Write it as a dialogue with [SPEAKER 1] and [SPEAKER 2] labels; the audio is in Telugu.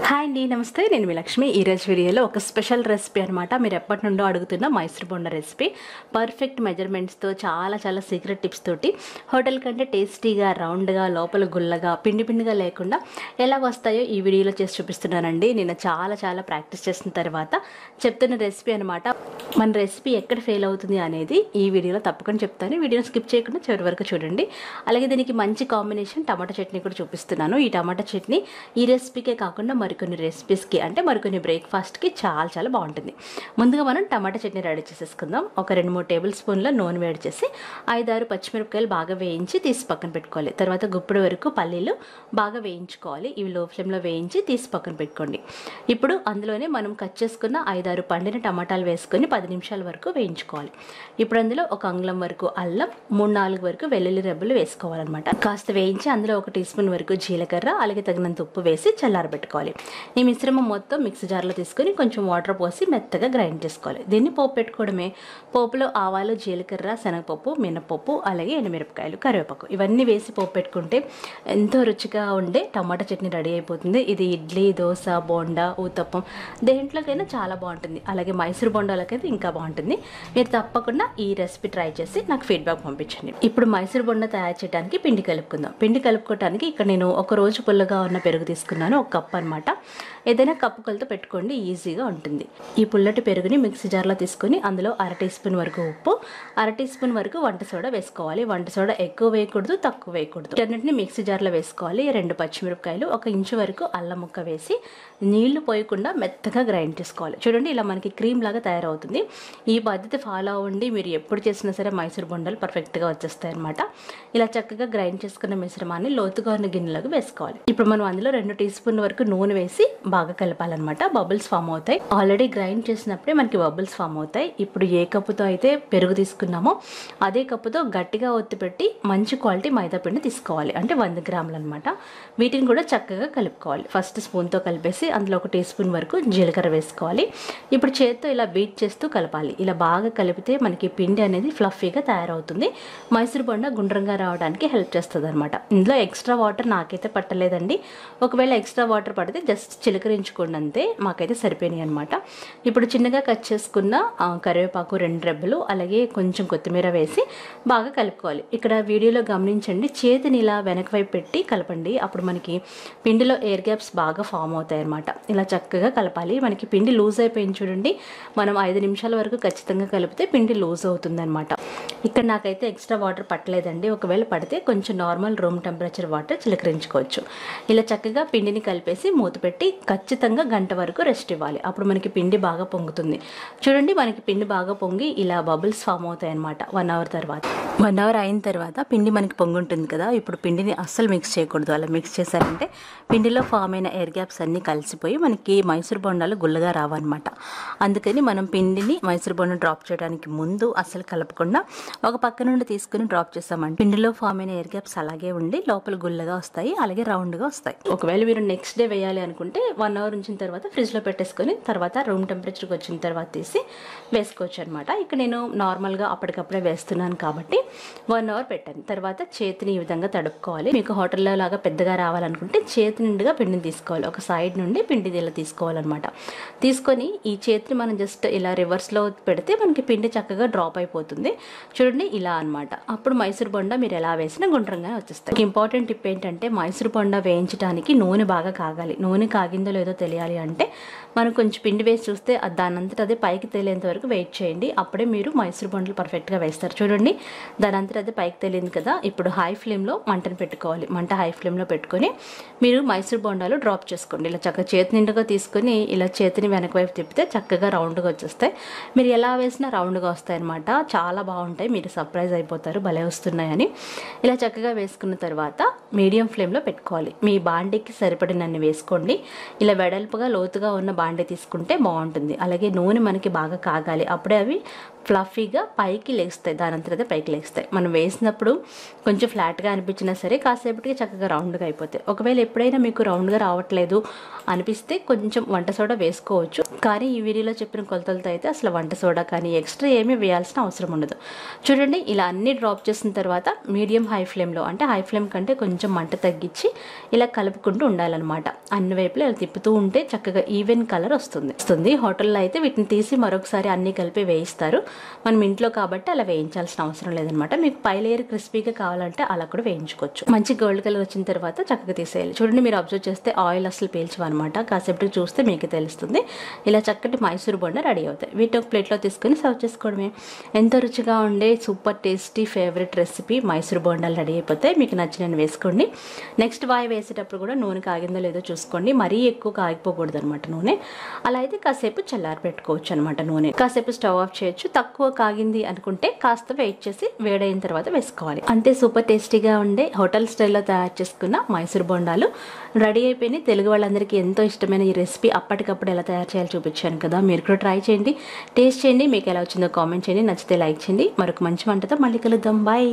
[SPEAKER 1] హాయ్ అండి, నమస్తే. నేను మీ లక్ష్మి. ఈరోజు వీడియోలో ఒక స్పెషల్ రెసిపీ అనమాట. మీరు ఎప్పటి నుండో అడుగుతున్న మైసూర్ బొండ రెసిపీ. పర్ఫెక్ట్ మెజర్మెంట్స్తో చాలా సీక్రెట్ టిప్స్ తోటి హోటల్ కంటే టేస్టీగా, రౌండ్గా, లోపల గుల్లగా, పిండిగా లేకుండా ఎలా వస్తాయో ఈ వీడియోలో చేసి చూపిస్తున్నానండి. నేను చాలా ప్రాక్టీస్ చేసిన తర్వాత చెప్తున్న రెసిపీ అనమాట. మన రెసిపీ ఎక్కడ ఫెయిల్ అవుతుంది అనేది ఈ వీడియోలో తప్పకుండా చెప్తాను. వీడియోని స్కిప్ చేయకుండా చివరి వరకు చూడండి. అలాగే దీనికి మంచి కాంబినేషన్ టమాటా చట్నీ కూడా చూపిస్తున్నాను. ఈ టమాటా చట్నీ ఈ రెసిపీకే కాకుండా మరికొన్ని రెసిపీస్కి, అంటే మరికొన్ని బ్రేక్ఫాస్ట్కి చాలా బాగుంటుంది. ముందుగా మనం టమాటా చట్నీ రెడీ చేసేసుకుందాం. ఒక 2-3 టేబుల్ స్పూన్ల నూనె వేడి చేసి 5-6 పచ్చిమిరపకాయలు బాగా వేయించి తీసి పక్కన పెట్టుకోవాలి. తర్వాత గుప్పెడు వరకు పల్లీలు బాగా వేయించుకోవాలి. ఇవి లో ఫ్లేమ్లో వేయించి తీసి పక్కన పెట్టుకోండి. ఇప్పుడు అందులోనే మనం కట్ చేసుకున్న 5-6 పండిన టమాటాలు వేసుకొని 10 నిమిషాల వరకు వేయించుకోవాలి. ఇప్పుడు అందులో ఒక అంగుళం వరకు అల్లం, 3-4 వరకు వెల్లుల్లి రెబ్బలు వేసుకోవాలన్నమాట. కాస్త వేయించి అందులో 1 టీ స్పూన్ వరకు జీలకర్ర, అలాగే తగినంత ఉప్పు వేసి చల్లారబెట్టుకోవాలి. ఈ మిశ్రమం మొత్తం మిక్సీ జార్లో తీసుకొని కొంచెం వాటర్ పోసి మెత్తగా గ్రైండ్ చేసుకోవాలి. దీన్ని పోపు పెట్టుకోవడమే. పోపులో ఆవాలు, జీలకర్ర, శనగపప్పు, మినపప్పు, అలాగే ఎండుమిరపకాయలు, కరివేపాకు ఇవన్నీ వేసి పోపు పెట్టుకుంటే ఎంతో రుచిగా ఉండే టమాటా చట్నీ రెడీ అయిపోతుంది. ఇది ఇడ్లీ, దోశ, బోండా, ఊతప్పం దేంట్లోకైనా చాలా బాగుంటుంది. అలాగే మైసూర్ బొండాలకైతే ఇంకా బాగుంటుంది. మీరు తప్పకుండా ఈ రెసిపీ ట్రై చేసి నాకు ఫీడ్బ్యాక్ పంపించండి. ఇప్పుడు మైసూర్ బొండ తయారు చేయడానికి పిండి కలుపుకుందాం. పిండి కలుపుకోవడానికి ఇక్కడ నేను ఒక రోజు పుల్లగా ఉన్న పెరుగు తీసుకున్నాను, 1 కప్ అనమాట. ఏదైనా కప్పు కొలత పెట్టుకోండి, ఈజీగా ఉంటుంది. ఈ పుల్లటి పెరుగుని మిక్సీ జార్లో తీసుకొని అందులో 1/2 టీ స్పూన్ వరకు ఉప్పు, 1/2 టీ స్పూన్ వరకు వంట సోడా వేసుకోవాలి. వంట సోడా ఎక్కువ వేయకూడదు, తక్కువ వేయకూడదు. వీటన్నిటిని మిక్సీ జార్లో వేసుకోవాలి. 2 పచ్చిమిరపకాయలు, 1 ఇంచు వరకు అల్లం ముక్క వేసి నీళ్లు పోయకుండా మెత్తగా గ్రైండ్ చేసుకోవాలి. చూడండి, ఇలా మనకి క్రీమ్ లాగా తయారవుతుంది. ఈ పద్ధతి ఫాలో అవ్వండి. మీరు ఎప్పుడు చేసినా సరే మైసూర్ బొండలు పర్ఫెక్ట్గా వచ్చేస్తాయి అనమాట. ఇలా చక్కగా గ్రైండ్ చేసుకున్న మిశ్రమాన్ని లోతుగా ఉన్న గిన్నెలోకి వేసుకోవాలి. ఇప్పుడు మనం అందులో 2 టీ స్పూన్ల వరకు నూనె వేసి బాగా కలపాలన్నమాట. బబుల్స్ ఫామ్ అవుతాయి. ఆల్రెడీ గ్రైండ్ చేసినప్పుడే మనకి బబుల్స్ ఫామ్ అవుతాయి. ఇప్పుడు ఏ కప్పుతో అయితే పెరుగు తీసుకున్నామో అదే కప్పుతో గట్టిగా ఒత్తిపెట్టి మంచి క్వాలిటీ మైదా పిండి తీసుకోవాలి. అంటే 100 గ్రాములు అనమాట. వీటిని కూడా చక్కగా కలుపుకోవాలి. ఫస్ట్ స్పూన్తో కలిపేసి అందులో 1 టీ స్పూన్ వరకు జీలకర్ర వేసుకోవాలి. ఇప్పుడు చేత్తో ఇలా బీట్ చేస్తూ కలపాలి. ఇలా బాగా కలిపితే మనకి పిండి అనేది ఫ్లఫీగా తయారవుతుంది. మైసూర్ బొండ గుండ్రంగా రావడానికి హెల్ప్ చేస్తుంది అనమాట. ఇందులో ఎక్స్ట్రా వాటర్ నాకైతే పట్టలేదండి. ఒకవేళ ఎక్స్ట్రా వాటర్ పడితే జస్ట్ చిలకరించుకోండి అంతే. మాకైతే సరిపోయినాయి అనమాట. ఇప్పుడు చిన్నగా కట్ చేసుకున్న కరివేపాకు 2 రెబ్బలు, అలాగే కొంచెం కొత్తిమీర వేసి బాగా కలుపుకోవాలి. ఇక్కడ వీడియోలో గమనించండి, చేతిని ఇలా వెనక వైపు పెట్టి కలపండి. అప్పుడు మనకి పిండిలో ఎయిర్ గ్యాప్స్ బాగా ఫామ్ అవుతాయి అనమాట. ఇలా చక్కగా కలపాలి. మనకి పిండి లూజ్ అయిపోయింది చూడండి. మనం 5 నిమిషాల వరకు ఖచ్చితంగా కలిపితే పిండి లూజ్ అవుతుంది అనమాట. ఇక్కడ నాకైతే ఎక్స్ట్రా వాటర్ పట్టలేదండి. ఒకవేళ పడితే కొంచెం నార్మల్ రూమ్ టెంపరేచర్ వాటర్ చిలకరించుకోవచ్చు. ఇలా చక్కగా పిండిని కలిపేసి మూత పెట్టి ఖచ్చితంగా గంట వరకు రెస్ట్ ఇవ్వాలి. అప్పుడు మనకి పిండి బాగా పొంగుతుంది. చూడండి, మనకి పిండి బాగా పొంగి ఇలా బబుల్స్ ఫామ్ అవుతాయి అనమాట. 1 అవర్ తర్వాత, 1 అవర్ అయిన తర్వాత పిండి మనకి పొంగుంటుంది కదా. ఇప్పుడు పిండిని అస్సలు మిక్స్ చేయకూడదు. అలా మిక్స్ చేశారంటే పిండిలో ఫామ్ అయిన ఎయిర్ గ్యాప్స్ అన్నీ కలిసిపోయి మనకి మైసూర్ బొండాలు గుల్లగా రావన్నమాట. అందుకని మనం పిండిని మైసూర్ బొండ డ్రాప్ చేయడానికి ముందు అస్సలు కలపకుండా ఒక పక్క నుండి తీసుకుని డ్రాప్ చేస్తామంటే పిండిలో ఫామ్ అయిన ఎయిర్ గ్యాప్స్ అలాగే ఉండి లోపల గుల్లగా వస్తాయి, అలాగే రౌండ్గా వస్తాయి. ఒకవేళ మీరు నెక్స్ట్ డే వేయాలి అనుకుంటే 1 అవర్ ఉంచిన తర్వాత ఫ్రిడ్జ్లో పెట్టేసుకొని తర్వాత రూమ్ టెంపరేచర్కి వచ్చిన తర్వాత తీసి వేసుకోవచ్చు అనమాట. ఇక్కడ నేను నార్మల్గా అప్పటికప్పుడే వేస్తున్నాను కాబట్టి 1 అవర్ పెట్టాను. తర్వాత చేతిని ఈ విధంగా తడుపుకోవాలి. మీకు హోటల్లో లాగా పెద్దగా రావాలనుకుంటే చేతి నిండుగా పిండిని తీసుకోవాలి. ఒక సైడ్ నుండి పిండి ఇలా తీసుకోవాలన్నమాట. తీసుకొని ఈ చేతిని మనం జస్ట్ ఇలా రివర్స్లో పెడితే మనకి పిండి చక్కగా డ్రాప్ అయిపోతుంది. చూడండి, ఇలా అనమాట. అప్పుడు మైసూర్ బొండ మీరు ఎలా వేసినా గుండ్రంగానే వచ్చేస్తాయి. ఇంపార్టెంట్ టిప్ ఏంటంటే మైసూర్ బొండ వేయించడానికి నూనె బాగా కాగాలి. నూనె కాగిందో లేదో తెలియాలి అంటే మనం కొంచెం పిండి వేసి చూస్తే దానంతట అదే పైకి తేలేంత వరకు వెయిట్ చేయండి. అప్పుడే మీరు మైసూర్ బొండలు పర్ఫెక్ట్గా వేస్తారు. చూడండి, దానంతట అదే పైకి తేలింది కదా. ఇప్పుడు హై ఫ్లేమ్లో మంటను పెట్టుకోవాలి. మంట హై ఫ్లేమ్లో పెట్టుకొని మీరు మైసూర్ బొండాలు డ్రాప్ చేసుకోండి. ఇలా చక్కగా చేతి నిండుగా తీసుకొని ఇలా చేతిని వెనక వైపు తిప్పితే చక్కగా రౌండ్గా వచ్చేస్తాయి. మీరు ఎలా వేసినా రౌండ్గా వస్తాయి అనమాట. చాలా బాగుంటాయి. మీరు సర్ప్రైజ్ అయిపోతారు భలే వస్తున్నాయని. ఇలా చక్కగా వేసుకున్న తర్వాత మీడియం ఫ్లేమ్లో పెట్టుకోవాలి. మీ బాండీకి సరిపడినన్ని వేసుకోండి. ఇలా వెడల్పుగా లోతుగా ఉన్న బాండే తీసుకుంటే బాగుంటుంది. అలాగే నూనె మనకి బాగా కాగాలి, అప్పుడే అవి ఫ్లఫీగా పైకి లేస్తాయి, దాని అంతటా పైకి లేస్తాయి. మనం వేసినప్పుడు కొంచెం ఫ్లాట్గా అనిపించినా సరే కాసేపటికి చక్కగా రౌండ్గా అయిపోతాయి. ఒకవేళ ఎప్పుడైనా మీకు రౌండ్గా రావట్లేదు అనిపిస్తే కొంచెం వంట సోడా వేసుకోవచ్చు, కానీ ఈ వీడియోలో చెప్పిన కొలతలతో అయితే అసలు వంట సోడా కానీ ఎక్స్ట్రా ఏమీ వేయాల్సిన అవసరం ఉండదు. చూడండి, ఇలా అన్ని డ్రాప్ చేసిన తర్వాత మీడియం హై ఫ్లేమ్లో, అంటే హై ఫ్లేమ్ కంటే కొంచెం మంట తగ్గించి ఇలా కలుపుకుంటూ ఉండాలన్నమాట. అన్ని వైపులా ఇలా తిప్పుతూ ఉంటే చక్కగా ఈవెన్ కలర్ వస్తుంది. హోటల్లో అయితే వీటిని తీసి మరొకసారి అన్ని కలిపి వేయిస్తారు. మనం ఇంట్లో కాబట్టి అలా వేయించాల్సిన అవసరం లేదనమాట. మీకు పై లేయర్ క్రిస్పీగా కావాలంటే అలా కూడా వేయించుకోవచ్చు. మంచి గోల్డ్ కలర్ వచ్చిన తర్వాత చక్కగా తీసేయాలి. చూడండి, మీరు అబ్జర్వ్ చేస్తే ఆయిల్ అసలు పీల్చవన్నమాట. కాసేపటికి చూస్తే మీకు తెలుస్తుంది. ఇలా చక్కటి మైసూర్ బొండ రెడీ అవుతాయి. వీటిని ఒక ప్లేట్లో తీసుకొని సర్వ్ చేసుకోవడమే. ఎంతో రుచిగా ఉండే super tasty favourite recipe Mysore బొండాలు రెడీ అయిపోతాయి. మీకు నచ్చినవి వేసుకోండి. నెక్స్ట్ వాయి వేసేటప్పుడు కూడా నూనె కాగిందో లేదో చూసుకోండి. మరీ ఎక్కువ కాగిపోకూడదు అనమాట నూనె. అలా అయితే కాసేపు చల్లారి పెట్టుకోవచ్చు అనమాట. నూనె కాసేపు స్టవ్ ఆఫ్ చేయొచ్చు. తక్కువ కాగింది అనుకుంటే కాస్త వెయిట్ చేసి వేడైన తర్వాత వేసుకోవాలి. అంతే, సూపర్ టేస్టీగా ఉండే హోటల్ స్టైల్లో తయారు చేసుకున్న మైసూర్ బొండాలు రెడీ అయిపోయినాయి. తెలుగు వాళ్ళందరికీ ఎంతో ఇష్టమైన ఈ రెసిపీ అప్పటికప్పుడు ఎలా తయారు చేయాలో చూపించాను కదా, మీరు కూడా ట్రై చేయండి, టేస్ట్ చేయండి. మీకు ఎలా వచ్చిందో కామెంట్ చేయండి, నచ్చితే లైక్ చేయండి. మరొక మంచి వంటతో మళ్ళీ కలుద్దాం. బాయ్.